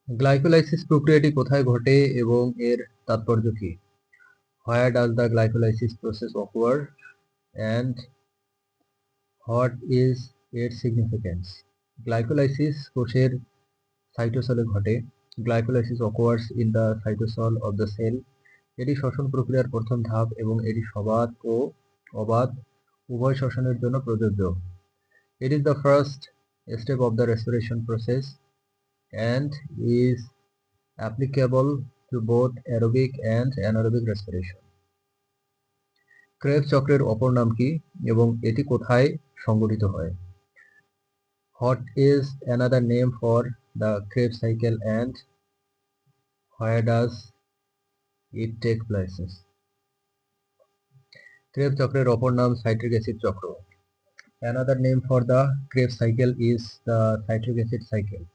Glycolysis প্রক্রিয়াটি কোথায় ঘটে এবং এর তাৎপর্য কি? Where does the glycolysis process occur and what is its significance? Glycolysis কোষের সাইটোসলে ঘটে। Glycolysis occurs in the cytosol of the cell. এটি শ্বসন প্রক্রিয়ার প্রথম ধাপ এবং এটি সবাত ও অবাত উভয় শ্বসনের জন্য প্রযোজ্য। It is the first step of the respiration process and is applicable to both aerobic and anaerobic respiration. Krebs চক্রের অপর নাম কি এবং এটি কোথায় সংঘটিত হয়? What is another name for the Krebs cycle and where does it take place? Krebs চক্রের অপর নাম সাইট্রিক অ্যাসিড চক্র। Another name for the Krebs cycle is the citric acid cycle.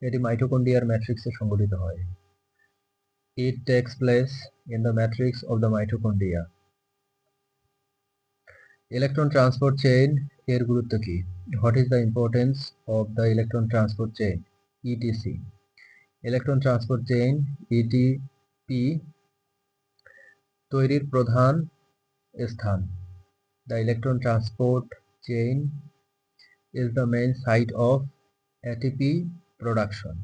এটি মাইটোকন্ড্রিয়ার ম্যাট্রিক্সে সংঘটিত হয়। It takes place in the matrix of the mitochondria. Electron transport chain এর গুরুত্ব কি? What is the importance of the electron transport chain? ETC. Electron transport chain ETP তৈরির প্রধান স্থান। The electron transport chain is the main site of ATP production.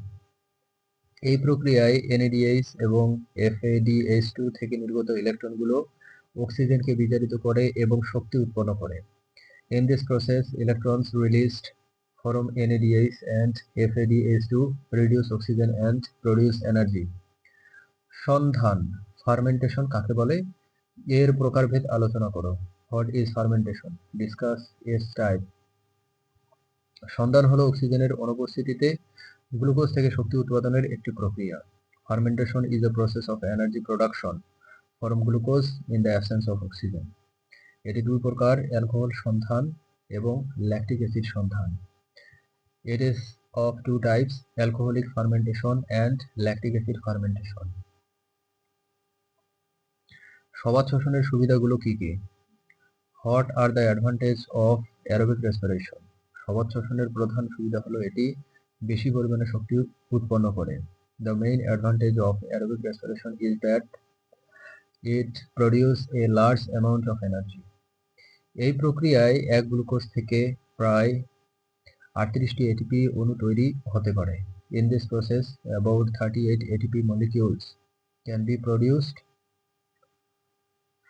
এই প্রক্রিয়ায় NADH এবং FADH2 থেকে নির্গত ইলেকট্রনগুলো অক্সিজেনকে বিজারিত করে এবং শক্তি উৎপন্ন করে। In this process, electrons released from NADH and FADH2 reduce oxygen and produce energy. সন্ধান ফার্মেন্টেশন কাকে বলে? এর প্রকারভেদ আলোচনা করো। What is fermentation? Discuss its type. সন্ধান হলো অক্সিজেনের অনুপস্থিতিতে গ্লুকোজ থেকে শক্তি উৎপাদনের একটি প্রক্রিয়া। Fermentation is a process of energy production from glucose in the absence of oxygen. এটি দুই প্রকার, অ্যালকোহল সন্ধান এবং ল্যাকটিক অ্যাসিড সন্ধান। It is of two types, alcoholic fermentation and lactic acid fermentation. সবাত শ্বসনের সুবিধাগুলো কি কি? What are the advantages of aerobic respiration? সবাত শ্বসনের প্রধান সুবিধা হলো এটি বেশি পরিমাণে শক্তি উৎপন্ন করে। The main advantage of aerobic respiration is that it produces a large amount of energy. এই প্রক্রিয়ায় এক গ্লুকোজ থেকে প্রায় 38টি ATP অণু তৈরি হতে পারে। In this process, about 38 ATP molecules can be produced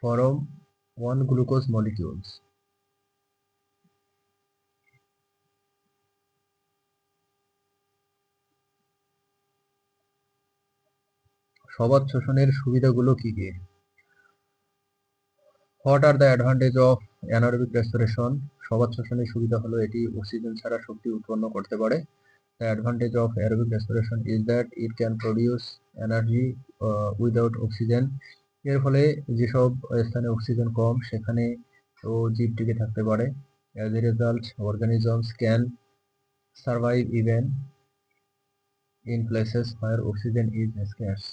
from one glucose molecules. সবাত শ্বসনের সুবিধাগুলো কি কি? What are the advantages of anaerobic respiration? সবাত শ্বসনের সুবিধা হলো এটি অক্সিজেন ছাড়া শক্তি উৎপন্ন করতে পারে। The advantage of aerobic respiration is that it can produce energy without oxygen. এর ফলে যেসব স্থানে অক্সিজেন কম সেখানে জীব টিকে থাকতে পারে। As a result, organisms can survive even in places where oxygen is scarce.